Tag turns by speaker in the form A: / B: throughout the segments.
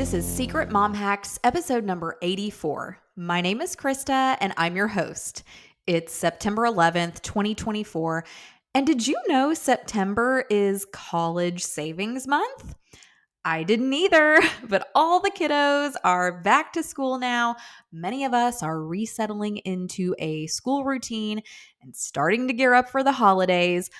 A: This is Secret Mom Hacks, episode number 84. My name is Krista, and I'm your host. It's September 11th, 2024. And did you know September is College Savings Month? I didn't either, but all the kiddos are back to school now. Many of us are resettling into a school routine and starting to gear up for the holidays.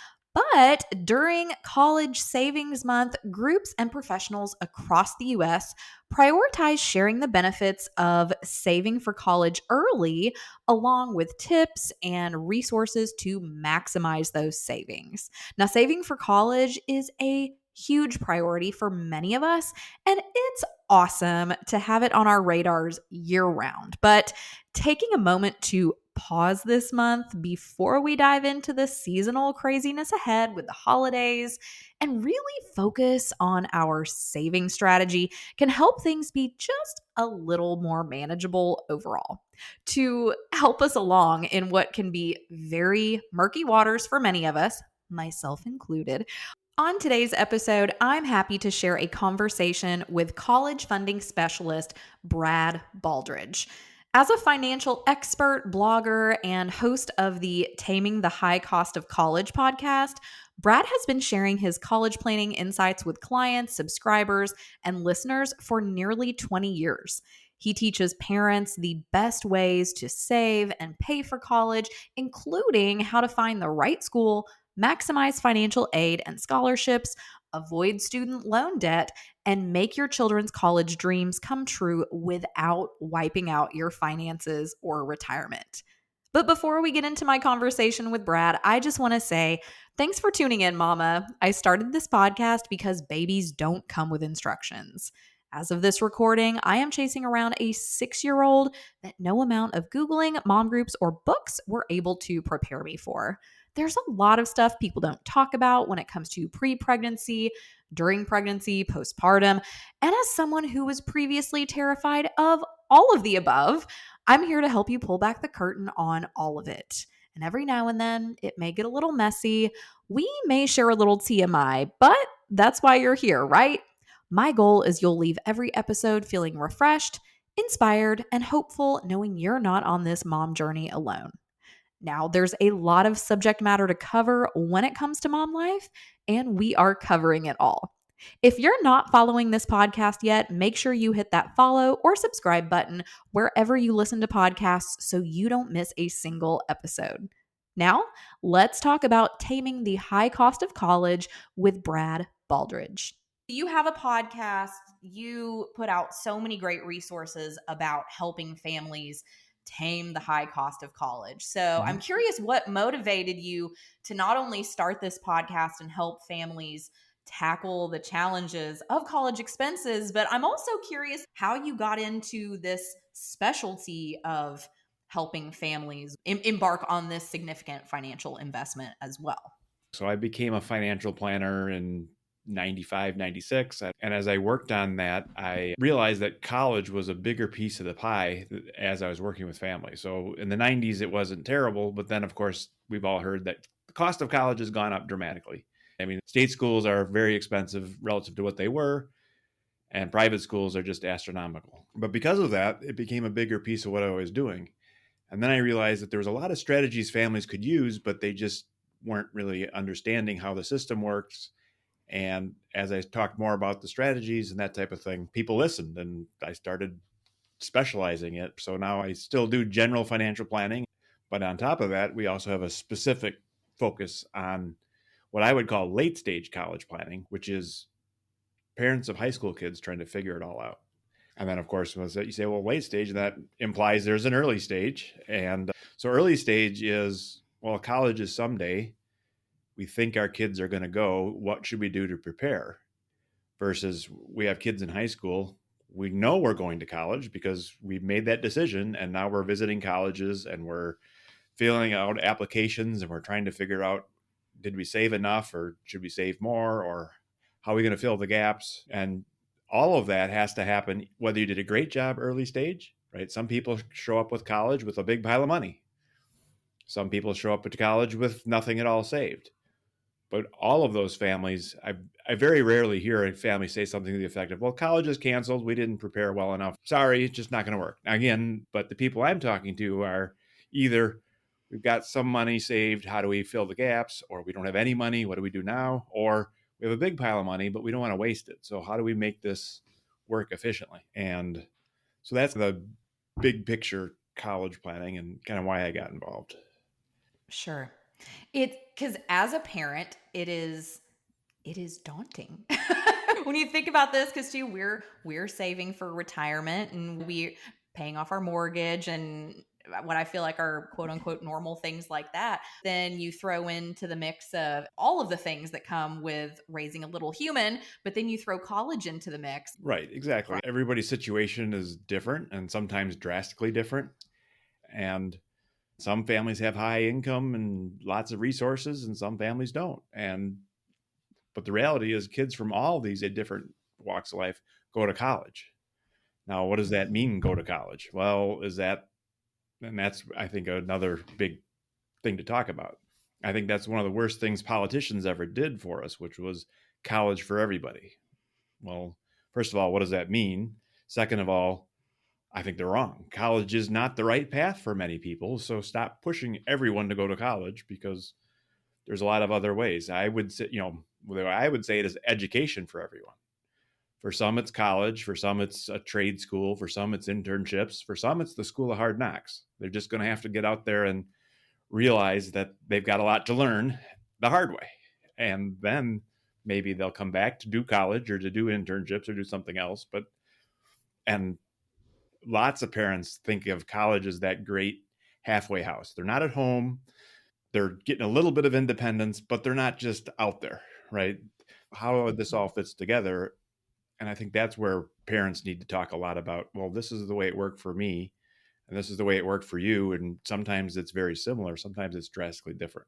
A: But during College Savings Month, groups and professionals across the U.S. prioritize sharing the benefits of saving for college early, along with tips and resources to maximize those savings. Now, saving for college is a huge priority for many of us, and it's awesome to have it on our radars year round. But taking a moment to pause this month before we dive into the seasonal craziness ahead with the holidays and really focus on our saving strategy can help things be just a little more manageable overall. To help us along in what can be very murky waters for many of us, myself included, on today's episode, I'm happy to share a conversation with college funding specialist Brad Baldridge. As a financial expert, blogger, and host of the Taming the High Cost of College podcast, Brad has been sharing his college planning insights with clients, subscribers, and listeners for nearly 20 years. He teaches parents the best ways to save and pay for college, including how to find the right school, maximize financial aid and scholarships, avoid student loan debt, and make your children's college dreams come true without wiping out your finances or retirement. But before we get into my conversation with Brad, I just want to say thanks for tuning in, Mama. I started this podcast because babies don't come with instructions. As of this recording, I am chasing around a 6-year-old that no amount of Googling, mom groups, or books were able to prepare me for. There's a lot of stuff people don't talk about when it comes to pre-pregnancy, during pregnancy, postpartum, and as someone who was previously terrified of all of the above, I'm here to help you pull back the curtain on all of it. And every now and then, it may get a little messy. We may share a little TMI, but that's why you're here, right? My goal is you'll leave every episode feeling refreshed, inspired, and hopeful, knowing you're not on this mom journey alone. Now, there's a lot of subject matter to cover when it comes to mom life, and we are covering it all. If you're not following this podcast yet, make sure you hit that follow or subscribe button wherever you listen to podcasts so you don't miss a single episode. Now, let's talk about taming the high cost of college with Brad Baldridge. You have a podcast, you put out so many great resources about helping families tame the high cost of college. So I'm curious what motivated you to not only start this podcast and help families tackle the challenges of college expenses, but I'm also curious how you got into this specialty of helping families embark on this significant financial investment as well.
B: So I became a financial planner in 95, 96. And as I worked on that, I realized that college was a bigger piece of the pie as I was working with families. So in the 90s, it wasn't terrible. But then, of course, we've all heard that the cost of college has gone up dramatically. I mean, state schools are very expensive relative to what they were, and private schools are just astronomical. But because of that, it became a bigger piece of what I was doing. And then I realized that there was a lot of strategies families could use, but they just weren't really understanding how the system works. And as I talked more about the strategies and that type of thing, people listened and I started specializing it. So now I still do general financial planning. But on top of that, we also have a specific focus on what I would call late stage college planning, which is parents of high school kids trying to figure it all out. And then, of course, you say, well, late stage, that implies there's an early stage. And so early stage is, well, college is someday. We think our kids are going to go. What should we do to prepare? Versus we have kids in high school. We know we're going to college because we've made that decision. And now we're visiting colleges and we're filling out applications and we're trying to figure out, did we save enough or should we save more? Or how are we going to fill the gaps? And all of that has to happen whether you did a great job early stage, right? Some people show up with college with a big pile of money. Some people show up at college with nothing at all saved. But all of those families, I very rarely hear a family say something to the effect of, well, college is canceled. We didn't prepare well enough. Sorry, it's just not going to work. Again, but the people I'm talking to are either we've got some money saved. How do we fill the gaps? Or we don't have any money. What do we do now? Or we have a big pile of money, but we don't want to waste it. So how do we make this work efficiently? And so that's the big picture college planning and kind of why I got involved.
A: Sure. Because as a parent, it is daunting. When you think about this, because too, we're saving for retirement and we paying off our mortgage and what I feel like are quote unquote normal things like that. Then you throw into the mix of all of the things that come with raising a little human, but then you throw college into the mix.
B: Right, exactly. Everybody's situation is different and sometimes drastically different. And some families have high income and lots of resources, and some families don't. And but the reality is, kids from all these different walks of life go to college. Now, what does that mean? Go to college? Well, is that and that's I think another big thing to talk about. I think that's one of the worst things politicians ever did for us, which was college for everybody. Well, first of all, what does that mean? Second of all, I think they're wrong. College is not the right path for many people. So stop pushing everyone to go to college because there's a lot of other ways. I would say, the way I would say it is education for everyone. For some, it's college. For some, it's a trade school. For some, it's internships. For some, it's the school of hard knocks. They're just going to have to get out there and realize that they've got a lot to learn the hard way. And then maybe they'll come back to do college or to do internships or do something else. And lots of parents think of college as that great halfway house. They're not at home. They're getting a little bit of independence, but they're not just out there, right? How this all fits together. And I think that's where parents need to talk a lot about, well, this is the way it worked for me, and this is the way it worked for you. And sometimes it's very similar, sometimes it's drastically different.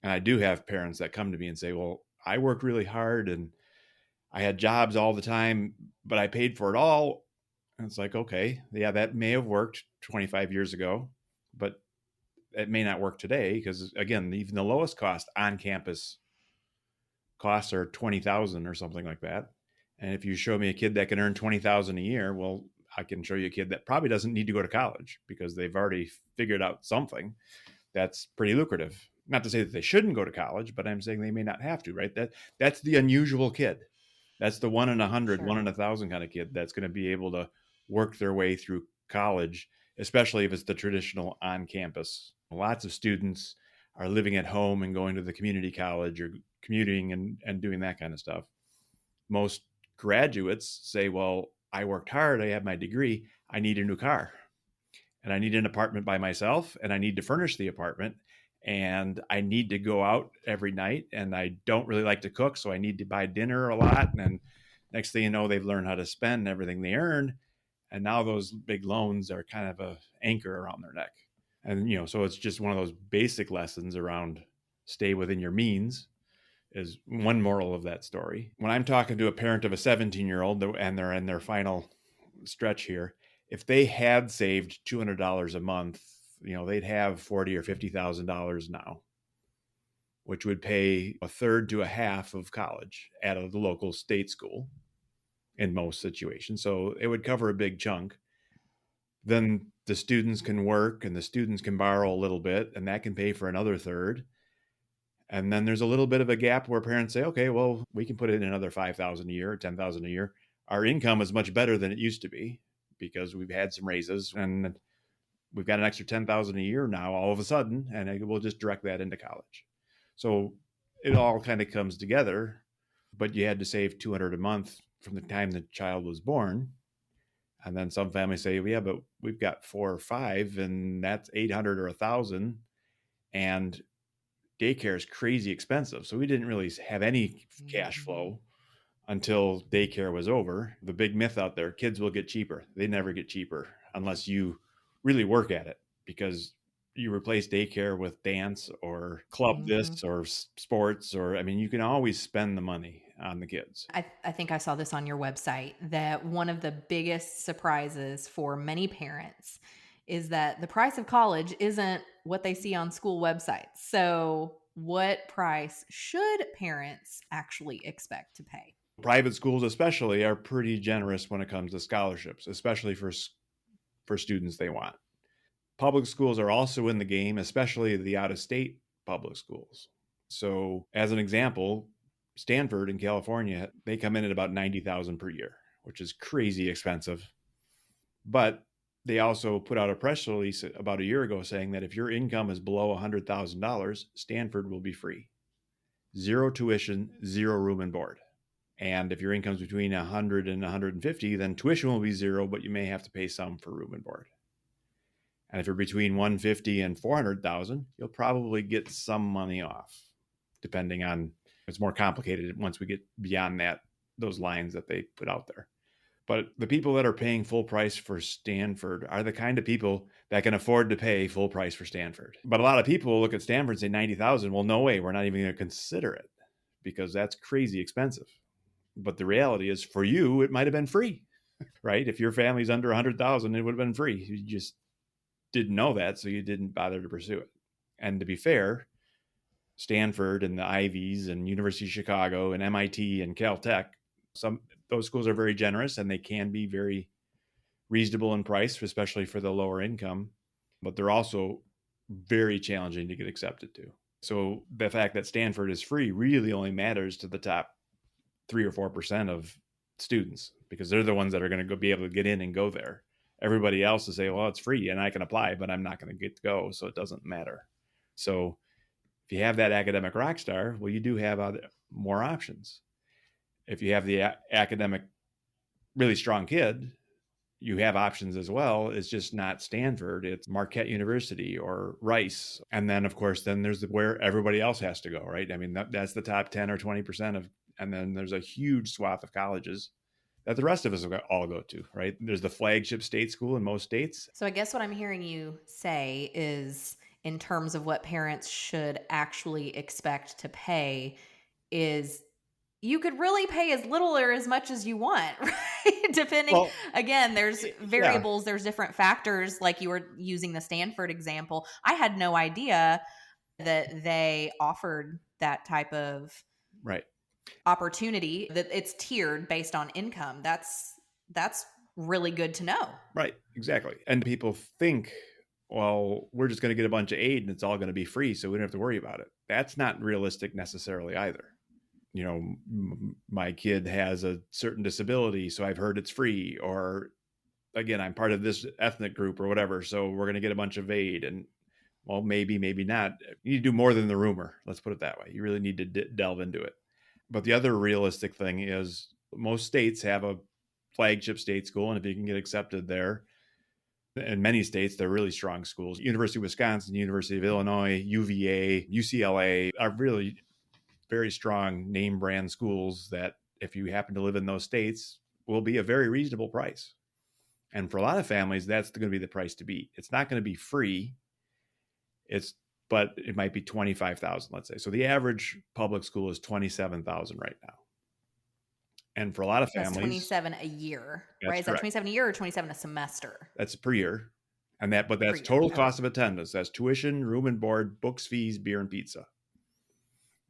B: And I do have parents that come to me and say, well, I worked really hard and I had jobs all the time, but I paid for it all. And it's like, okay, yeah, that may have worked 25 years ago, but it may not work today because, again, even the lowest cost on campus costs are 20,000 or something like that. And if you show me a kid that can earn 20,000 a year, well, I can show you a kid that probably doesn't need to go to college because they've already figured out something that's pretty lucrative. Not to say that they shouldn't go to college, but I'm saying they may not have to, right? That's the unusual kid. That's the 1 in 100,
A: Sure.
B: 1 in 1,000 kind of kid that's going to be able to work their way through college, especially if it's the traditional on campus. Lots of students are living at home and going to the community college or commuting and doing that kind of stuff. Most graduates say, well, I worked hard, I have my degree, I need a new car and I need an apartment by myself and I need to furnish the apartment and I need to go out every night and I don't really like to cook, so I need to buy dinner a lot. And then next thing you know, they've learned how to spend everything they earn. And now those big loans are kind of a anchor around their neck. And, so it's just one of those basic lessons around stay within your means is one moral of that story. When I'm talking to a parent of a 17-year-old and they're in their final stretch here, if they had saved $200 a month, they'd have $40,000 or $50,000 now, which would pay a third to a half of college at the local state school in most situations. So it would cover a big chunk. Then the students can work and the students can borrow a little bit, and that can pay for another third. And then there's a little bit of a gap where parents say, okay, well, we can put in another 5,000 a year, 10,000 a year. Our income is much better than it used to be because we've had some raises and we've got an extra 10,000 a year now all of a sudden, and we'll just direct that into college. So it all kind of comes together, but you had to save 200 a month from the time the child was born. And then some families say, well, yeah, but we've got 4 or 5 and that's 800 or 1,000. And daycare is crazy expensive. So we didn't really have any cash
A: Mhm.
B: flow until daycare was over. The big myth out there, kids will get cheaper. They never get cheaper unless you really work at it because you replace daycare with dance or club
A: Mhm.
B: this or sports or I mean you can always spend the money on the kids.
A: I think I saw this on your website that one of the biggest surprises for many parents is that the price of college isn't what they see on school websites. So What price should parents actually expect to pay?
B: Private schools, especially, are pretty generous when it comes to scholarships, especially for students they want. Public schools are also in the game, especially the out of state public schools. So, as an example, Stanford in California, they come in at about 90,000 per year, which is crazy expensive. But they also put out a press release about a year ago saying that if your income is below $100,000, Stanford will be free. Zero tuition, zero room and board. And if your income is between 100 and 150, then tuition will be zero, but you may have to pay some for room and board. And if you're between 150 and 400,000, you'll probably get some money off, depending on, it's more complicated once we get beyond that, those lines that they put out there. But the people that are paying full price for Stanford are the kind of people that can afford to pay full price for Stanford. But a lot of people look at Stanford and say 90,000. Well, no way, we're not even going to consider it because that's crazy expensive. But the reality is, for you, it might have been free, right? If your family's under 100,000, it would have been free. You just didn't know that, so you didn't bother to pursue it. And to be fair, Stanford and the Ivies and University of Chicago and MIT and Caltech, those schools are very generous and they can be very reasonable in price, especially for the lower income, but they're also very challenging to get accepted to. So the fact that Stanford is free really only matters to the top 3 or 4% of students because they're the ones that are going to be able to get in and go there. Everybody else will say, well, it's free and I can apply, but I'm not going to get to go, so it doesn't matter. So if you have that academic rock star, well, you do have more options. If you have the academic really strong kid, you have options as well. It's just not Stanford. It's Marquette University or Rice. And then, of course, then there's where everybody else has to go, right? I mean, that's the top 10 or 20% of, and then there's a huge swath of colleges that the rest of us all go to, right? There's the flagship state school in most states.
A: So I guess what I'm hearing you say is, in terms of what parents should actually expect to pay, is you could really pay as little or as much as you want, right? Depending,
B: Well,
A: again, there's
B: yeah,
A: variables, there's different factors. Like you were using the Stanford example. I had no idea that they offered that type of
B: right.
A: opportunity, that it's tiered based on income. That's really good to know.
B: Right, exactly. And people think, well, we're just going to get a bunch of aid and it's all going to be free, so we don't have to worry about it. That's not realistic necessarily either. You know, my kid has a certain disability, so I've heard it's free. Or again, I'm part of this ethnic group or whatever, so we're going to get a bunch of aid. And well, maybe not. You need to do more than the rumor. Let's put it that way. You really need to delve into it. But the other realistic thing is most states have a flagship state school, and if you can get accepted there, in many states, they're really strong schools. University of Wisconsin, University of Illinois, UVA, UCLA are really very strong name brand schools that, if you happen to live in those states, will be a very reasonable price. And for a lot of families, that's going to be the price to beat. It's not going to be free. But it might be 25,000, let's say. So the average public school is 27,000 right now. And for a lot of
A: That's
B: families,
A: 27 a year, right?
B: that's
A: Is that
B: correct.
A: 27 a year or 27 a semester?
B: That's per year. But
A: Per
B: that's
A: year.
B: total
A: Okay.
B: cost of attendance. That's tuition, room and board, books, fees, beer, and pizza.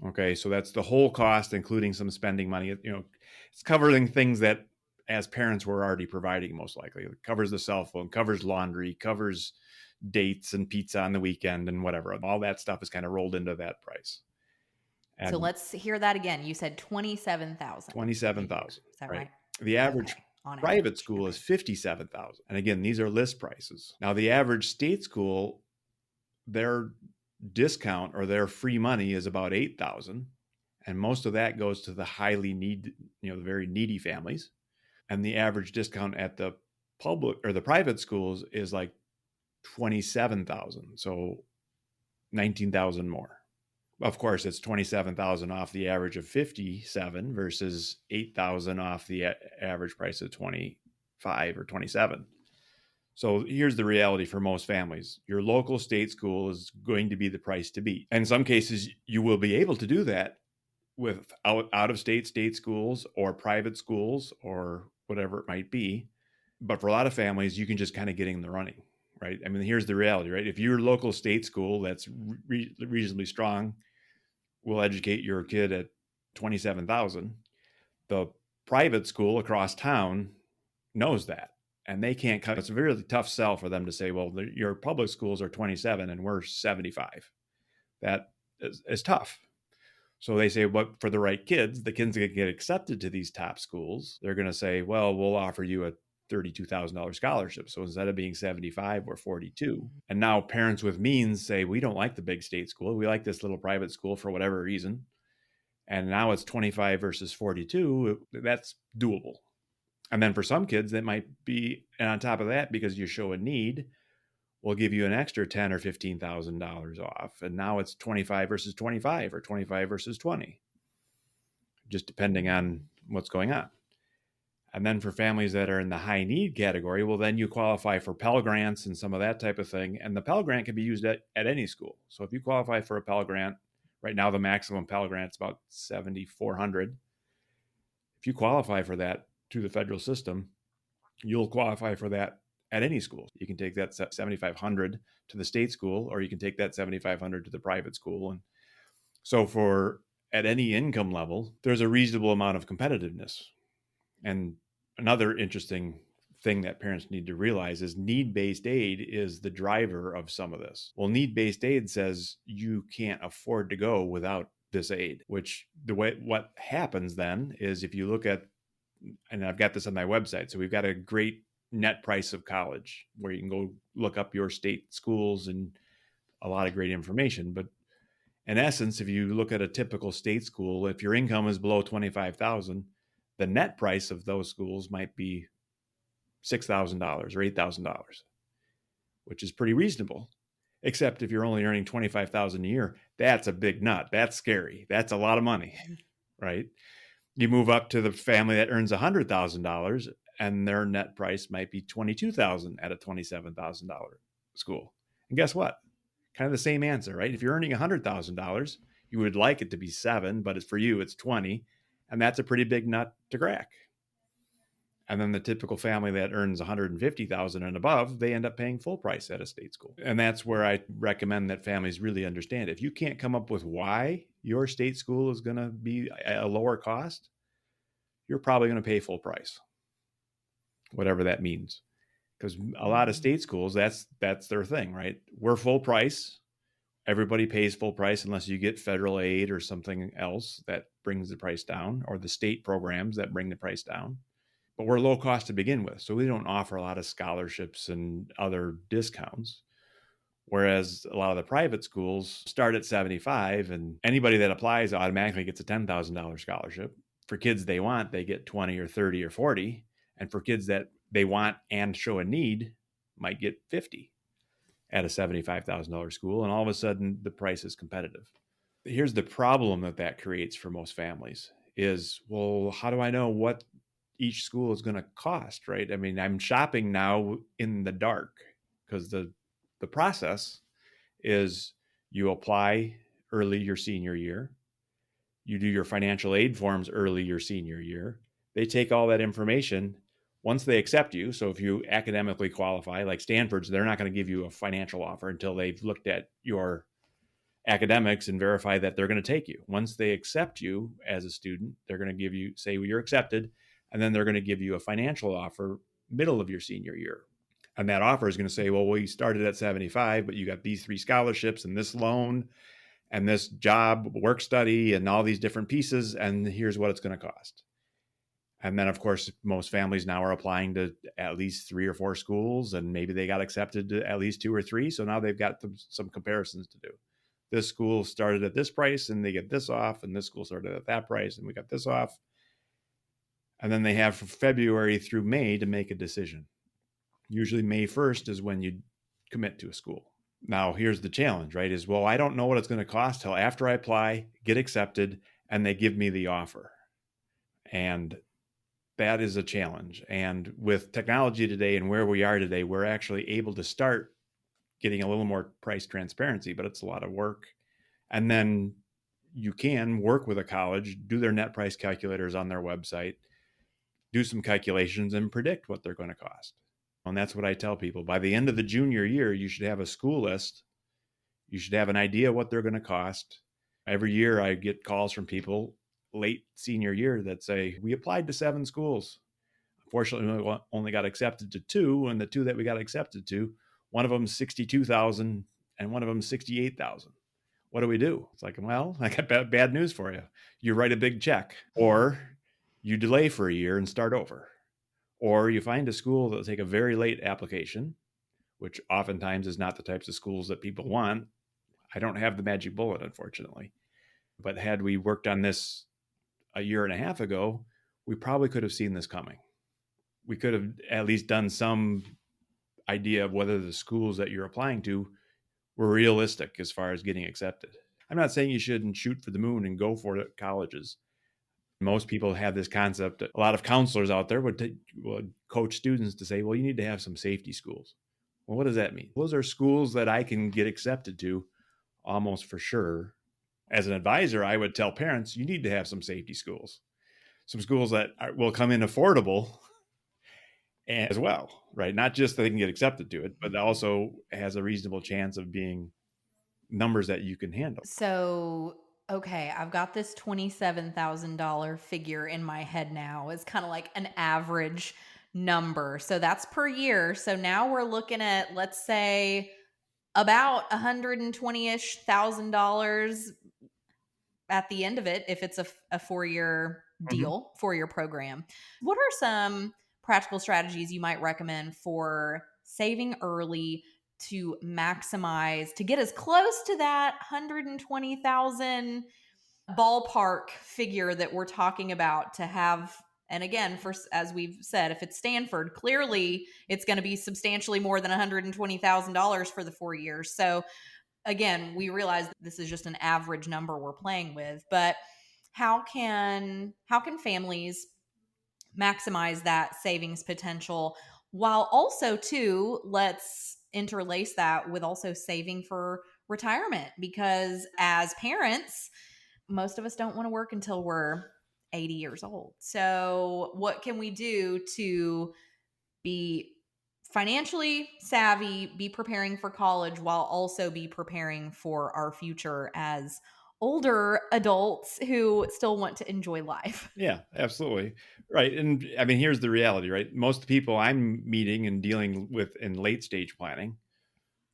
B: Okay, so that's the whole cost, including some spending money. It's covering things that, as parents, we're already providing most likely. It covers the cell phone, covers laundry, covers dates and pizza on the weekend and whatever. All that stuff is kind of rolled into that price.
A: So
B: And
A: let's hear that again. You said 27,000 a year.
B: 27,000,
A: Is that
B: right?
A: right?
B: The average
A: Okay. On
B: private
A: average.
B: school is
A: Okay.
B: 57,000. And again, these are list prices. Now, the average state school, their discount or their free money is about 8,000, and most of that goes to the the very needy families. And the average discount at the public or the private schools is like 27,000, so 19,000 more. Of course, it's 27,000 off the average of 57 versus 8,000 off the average price of 25 or 27. So here's the reality for most families. Your local state school is going to be the price to beat. In some cases, you will be able to do that with out of state schools or private schools or whatever it might be. But for a lot of families, you can just kind of get in the running, right? I mean, here's the reality, right? If your local state school that's reasonably strong will educate your kid at 27,000. The private school across town knows that, and they can't cut. It's a really tough sell for them to say, well, your public schools are 27 and we're 75. That is tough. So they say, but for the right kids, the kids that get accepted to these top schools, they're going to say, well, we'll offer you a $32,000 scholarship. So instead of being 75, we're 42. And now parents with means say, we don't like the big state school. We like this little private school for whatever reason. And now it's 25 versus 42. That's doable. And then for some kids, that might be, and on top of that, because you show a need, we'll give you an extra $10,000 or $15,000 off. And now it's 25 versus 25 or 25 versus 20, just depending on what's going on. And then for families that are in the high need category, well, then you qualify for Pell Grants and some of that type of thing. And the Pell Grant can be used at any school. So if you qualify for a Pell Grant, right now the maximum Pell Grant is about $7,400. If you qualify for that through the federal system, you'll qualify for that at any school. You can take that $7,500 to the state school, or you can take that $7,500 to the private school. And so for at any income level, there's a reasonable amount of competitiveness. And another interesting thing that parents need to realize is need-based aid is the driver of some of this. Well, need-based aid says you can't afford to go without this aid, which what happens then is if you look at, and I've got this on my website, so we've got a great net price of college where you can go look up your state schools and a lot of great information. But in essence, if you look at a typical state school, if your income is below 25,000, the net price of those schools might be $6,000 or $8,000, which is pretty reasonable. Except if you're only earning 25,000 a year, that's a big nut. That's scary. That's a lot of money, right? You move up to the family that earns $100,000 and their net price might be $22,000 at a $27,000 school. And guess what? Kind of the same answer, right? If you're earning $100,000, you would like it to be 7, but for you, it's 20. And that's a pretty big nut to crack. And then the typical family that earns $150,000 and above, they end up paying full price at a state school. And that's where I recommend that families really understand. If you can't come up with why your state school is going to be a lower cost, you're probably going to pay full price, whatever that means. Because a lot of state schools, that's their thing, right? We're full price. Everybody pays full price unless you get federal aid or something else that brings the price down, or the state programs that bring the price down. But we're low cost to begin with, so we don't offer a lot of scholarships and other discounts. Whereas a lot of the private schools start at 75, and anybody that applies automatically gets a $10,000 scholarship. For kids they want, they get 20 or 30 or 40. And for kids that they want and show a need, might get 50 at a $75,000 school. And all of a sudden, the price is competitive. Here's the problem that creates for most families is, well, how do I know what each school is going to cost, right? I mean, I'm shopping now in the dark because the process is you apply early your senior year. You do your financial aid forms early your senior year. They take all that information once they accept you. So if you academically qualify, like Stanford's, they're not going to give you a financial offer until they've looked at your academics and verify that they're going to take you. Once they accept you as a student, they're going to give you, say, well, you're accepted, and then they're going to give you a financial offer middle of your senior year. And that offer is going to say, well, we started at 75, but you got these 3 scholarships and this loan and this job, work study, and all these different pieces, and here's what it's going to cost. And then, of course, most families now are applying to at least 3 or 4 schools, and maybe they got accepted to at least 2 or 3. So now they've got some comparisons to do. This school started at this price and they get this off, and this school started at that price and we got this off. And then they have from February through May to make a decision. Usually May 1st is when you commit to a school. Now, here's the challenge, right? Is, well, I don't know what it's going to cost till after I apply, get accepted, and they give me the offer. And that is a challenge. And with technology today and where we are today, we're actually able to start getting a little more price transparency, but it's a lot of work. And then you can work with a college, do their net price calculators on their website, do some calculations and predict what they're going to cost. And that's what I tell people. By the end of the junior year, you should have a school list. You should have an idea what they're going to cost. Every year I get calls from people late senior year that say, we applied to 7 schools. Unfortunately, we only got accepted to 2, and the 2 that we got accepted to, one of them 62,000 and one of them 68,000. What do we do? It's like, well, I got bad news for you. You write a big check, or you delay for a year and start over, or you find a school that'll take a very late application, which oftentimes is not the types of schools that people want. I don't have the magic bullet, unfortunately. But had we worked on this a year and a half ago, we probably could have seen this coming. We could have at least done some idea of whether the schools that you're applying to were realistic as far as getting accepted. I'm not saying you shouldn't shoot for the moon and go for it, colleges. Most people have this concept. A lot of counselors out there would coach students to say, well, you need to have some safety schools. Well, what does that mean? Those are schools that I can get accepted to almost for sure. As an advisor, I would tell parents, you need to have some safety schools, some schools that will come in affordable as well, right? Not just that they can get accepted to it, but also has a reasonable chance of being numbers that you can handle.
A: So, okay, I've got this $27,000 figure in my head now. It's kind of like an average number. So that's per year. So now we're looking at, let's say, about 120-ish thousand dollars at the end of it if it's a 4-year deal, 4-year program. What are some practical strategies you might recommend for saving early to maximize, to get as close to that 120,000 ballpark figure that we're talking about to have? And again, for, as we've said, if it's Stanford, clearly it's going to be substantially more than $120,000 for the 4 years. So again, we realize that this is just an average number we're playing with, but how can families maximize that savings potential while also too, let's interlace that with also saving for retirement, because as parents, most of us don't want to work until we're 80 years old. So what can we do to be financially savvy, be preparing for college while also be preparing for our future as older adults who still want to enjoy life?
B: Yeah, absolutely. Right. And I mean, here's the reality, right? Most people I'm meeting and dealing with in late stage planning,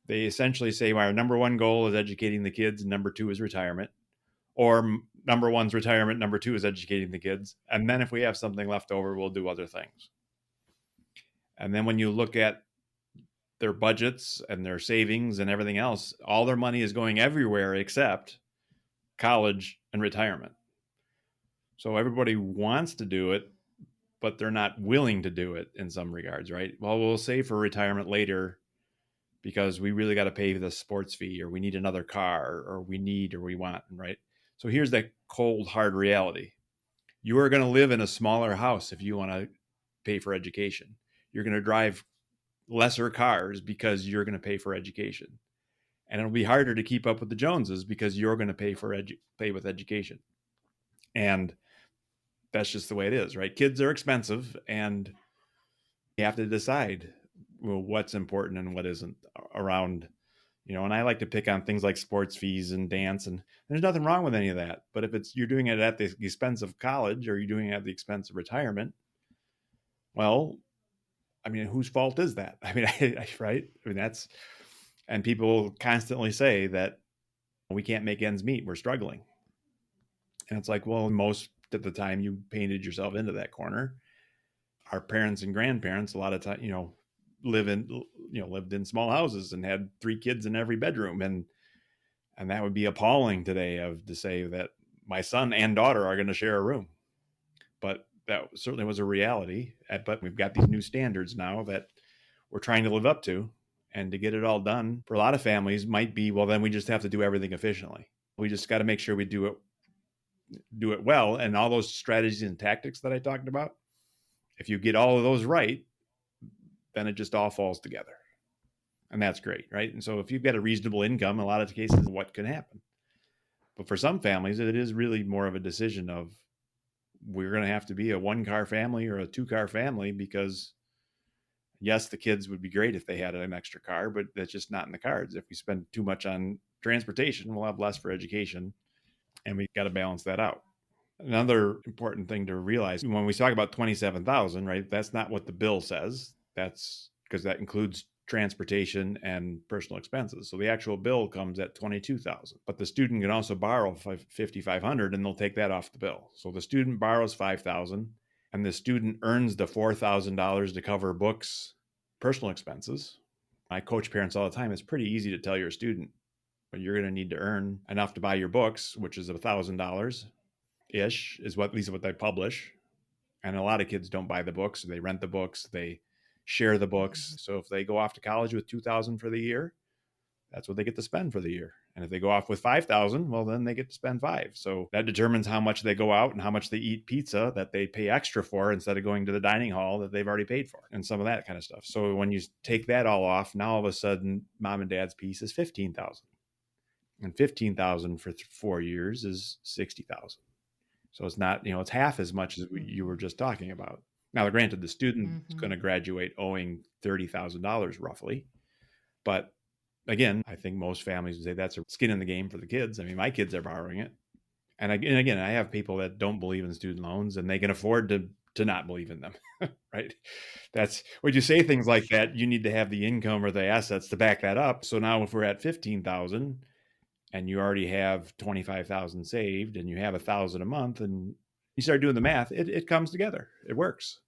B: they essentially say, well, our number one goal is educating the kids, and number two is retirement. Or number one's retirement, number two is educating the kids. And then if we have something left over, we'll do other things. And then when you look at their budgets and their savings and everything else, all their money is going everywhere except college and retirement. So everybody wants to do it, but they're not willing to do it in some regards, right? Well, we'll save for retirement later because we really got to pay the sports fee, or we need another car, or we need, or we want, right? So here's the cold, hard reality. You are going to live in a smaller house if you want to pay for education. You're going to drive lesser cars because you're going to pay for education. And it'll be harder to keep up with the Joneses because you're going to pay with education. And that's just the way it is, right? Kids are expensive, and you have to decide, well, what's important and what isn't around, and I like to pick on things like sports fees and dance, and there's nothing wrong with any of that. But if you're doing it at the expense of college, or you're doing it at the expense of retirement, well, I mean, whose fault is that? I mean, right? I mean, and people constantly say that we can't make ends meet. We're struggling. And it's like, well, most of the time you painted yourself into that corner. Our parents and grandparents, a lot of time, lived in small houses and had 3 kids in every bedroom. And that would be appalling today to say that my son and daughter are going to share a room. But that certainly was a reality. But we've got these new standards now that we're trying to live up to. And to get it all done for a lot of families might be, well, then we just have to do everything efficiently. We just got to make sure we do it well. And all those strategies and tactics that I talked about, if you get all of those right, then it just all falls together. And that's great, right? And so if you've got a reasonable income, a lot of cases, what can happen? But for some families, it is really more of a decision of, we're going to have to be a 1-car family or a 2-car family because, yes, the kids would be great if they had an extra car, but that's just not in the cards. If we spend too much on transportation, we'll have less for education. and we got to balance that out. Another important thing to realize when we talk about 27,000, right? That's not what the bill says. That's because that includes transportation and personal expenses. So the actual bill comes at 22,000. But the student can also borrow 5,500 and they'll take that off the bill. So the student borrows 5,000 and the student earns the $4,000 to cover books, personal expenses. I coach parents all the time. It's pretty easy to tell your student, but you're going to need to earn enough to buy your books, which is $1,000 ish, is what at least what they publish. And a lot of kids don't buy the books; they rent the books, they share the books. So if they go off to college with 2,000 for the year, that's what they get to spend for the year. And if they go off with 5,000, well, then they get to spend five. So that determines how much they go out and how much they eat pizza that they pay extra for instead of going to the dining hall that they've already paid for, and some of that kind of stuff. So when you take that all off, now all of a sudden, mom and dad's piece is 15,000, and 15,000 for 4 years is 60,000. So it's not, it's half as much as you were just talking about. Now, granted, the student is going to graduate owing $30,000 roughly. But again, I think most families would say that's a skin in the game for the kids. I mean, my kids are borrowing it. And again, I have people that don't believe in student loans and they can afford to not believe in them, right? That's when you say things like that, you need to have the income or the assets to back that up. So now if we're at 15,000, and you already have 25,000 saved and you have 1,000 a month and you start doing the math, it comes together. It works.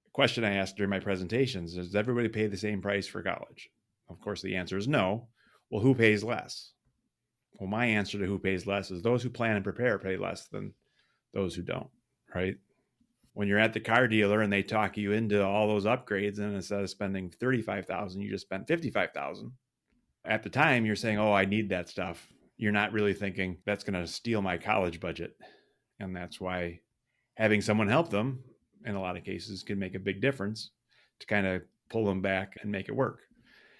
B: The question I asked during my presentations is, does everybody pay the same price for college? Of course, the answer is no. Well, who pays less? Well, my answer to who pays less is those who plan and prepare pay less than those who don't, right? When you're at the car dealer and they talk you into all those upgrades, and instead of spending 35,000, you just spent 55,000. At the time, you're saying, "Oh, I need that stuff." You're not really thinking that's going to steal my college budget. And that's why having someone help them in a lot of cases can make a big difference to kind of pull them back and make it work.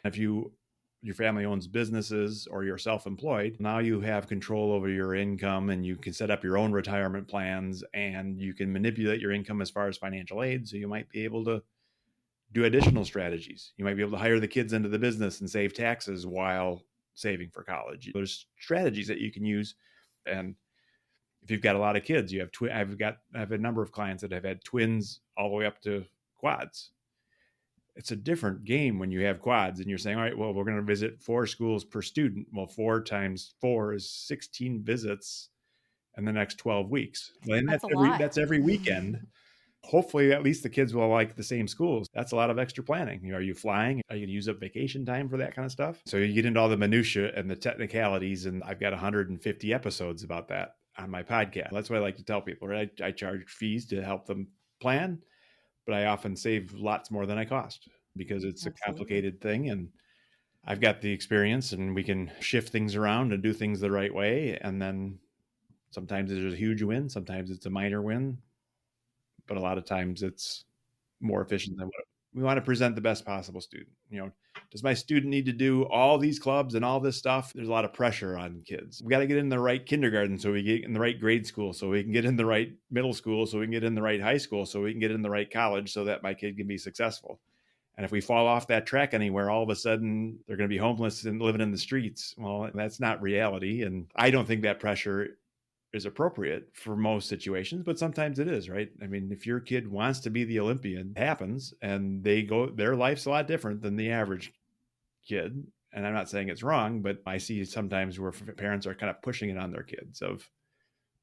B: If your family owns businesses or you're self-employed, now you have control over your income and you can set up your own retirement plans and you can manipulate your income as far as financial aid. So you might be able to do additional strategies. You might be able to hire the kids into the business and save taxes while saving for college. There's strategies that you can use. And if you've got a lot of kids, you have I have a number of clients that have had twins all the way up to quads. It's a different game when you have quads and you're saying, all right, well, we're going to visit 4 schools per student. Well, 4 times 4 is 16 visits in the next 12 weeks. And
A: That's a lot.
B: that's every weekend. Hopefully, at least the kids will like the same schools. That's a lot of extra planning. Are you flying? Are you going to use up vacation time for that kind of stuff? So you get into all the minutia and the technicalities, and I've got 150 episodes about that on my podcast. That's what I like to tell people, right? I charge fees to help them plan, but I often save lots more than I cost because it's a complicated thing. And I've got the experience and we can shift things around and do things the right way. And then sometimes there's a huge win. Sometimes it's a minor win, but a lot of times it's more efficient than what we want to present the best possible student. Does my student need to do all these clubs and all this stuff? There's a lot of pressure on kids. We got to get in the right kindergarten so we get in the right grade school, so we can get in the right middle school, so we can get in the right high school, so we can get in the right college so that my kid can be successful. And if we fall off that track anywhere, all of a sudden they're going to be homeless and living in the streets. Well, that's not reality. And I don't think that pressure is appropriate for most situations, but sometimes it is, right? I mean, if your kid wants to be the Olympian, it happens, and their life's a lot different than the average kid. And I'm not saying it's wrong, but I see sometimes where parents are kind of pushing it on their kids. Of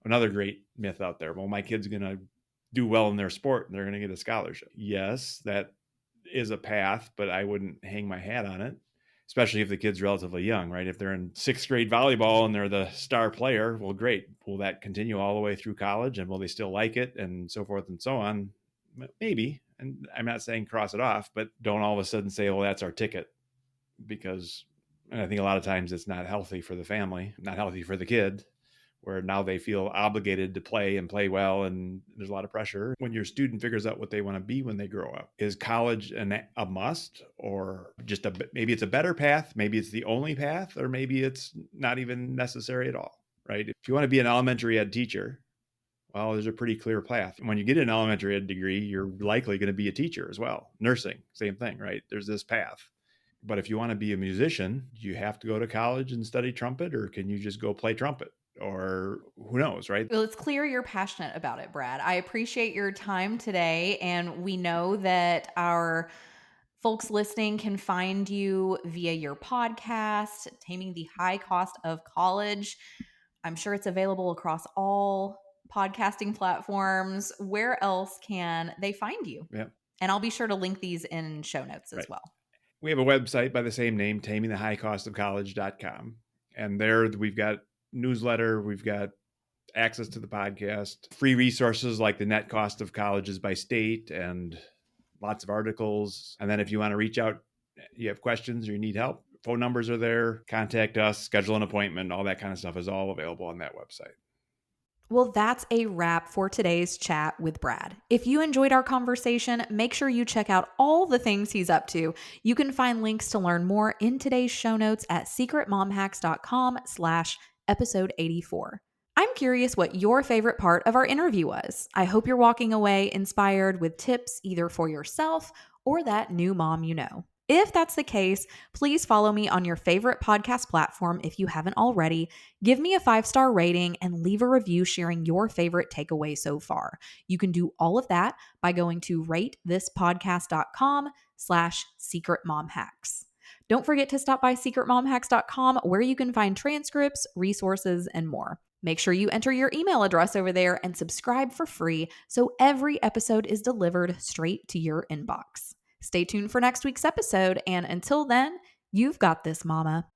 B: another great myth out there, well, my kid's going to do well in their sport and they're going to get a scholarship. Yes, that is a path, but I wouldn't hang my hat on it, especially if the kid's relatively young, right? If they're in 6th grade volleyball and they're the star player, well, great. Will that continue all the way through college, and will they still like it, and so forth and so on? Maybe. And I'm not saying cross it off, but don't all of a sudden say, well, that's our ticket, because I think a lot of times it's not healthy for the family, not healthy for the kid, where now they feel obligated to play and play well, and there's a lot of pressure. When your student figures out what they want to be when they grow up, is college a must, or just maybe it's a better path, maybe it's the only path, or maybe it's not even necessary at all, right? If you want to be an elementary ed teacher, well, there's a pretty clear path. When you get an elementary ed degree, you're likely going to be a teacher as well. Nursing, same thing, right? There's this path. But if you want to be a musician, do you have to go to college and study trumpet, or can you just go play trumpet? or who knows, right?
A: Well, it's clear you're passionate about it, Brad. I appreciate your time today. And we know that our folks listening can find you via your podcast, Taming the High Cost of College. I'm sure it's available across all podcasting platforms. Where else can they find you?
B: Yeah,
A: And I'll be sure to link these in show notes as
B: right.
A: well.
B: We have a website by the same name, tamingthehighcostofcollege.com. And there we've got newsletter, we've got access to the podcast, free resources like the net cost of colleges by state, and lots of articles. And then if you want to reach out, you have questions or you need help, phone numbers are there. Contact us, schedule an appointment, all that kind of stuff is all available on that website.
A: Well, that's a wrap for today's chat with Brad. If you enjoyed our conversation, make sure you check out all the things he's up to. You can find links to learn more in today's show notes at secretmomhacks.com/episode 84. I'm curious what your favorite part of our interview was. I hope you're walking away inspired with tips either for yourself or that new mom you know. If that's the case, please follow me on your favorite podcast platform if you haven't already. Give me a 5-star rating and leave a review sharing your favorite takeaway so far. You can do all of that by going to ratethispodcast.com/secretmomhacks. Don't forget to stop by secretmomhacks.com where you can find transcripts, resources, and more. Make sure you enter your email address over there and subscribe for free so every episode is delivered straight to your inbox. Stay tuned for next week's episode, and until then, you've got this, mama.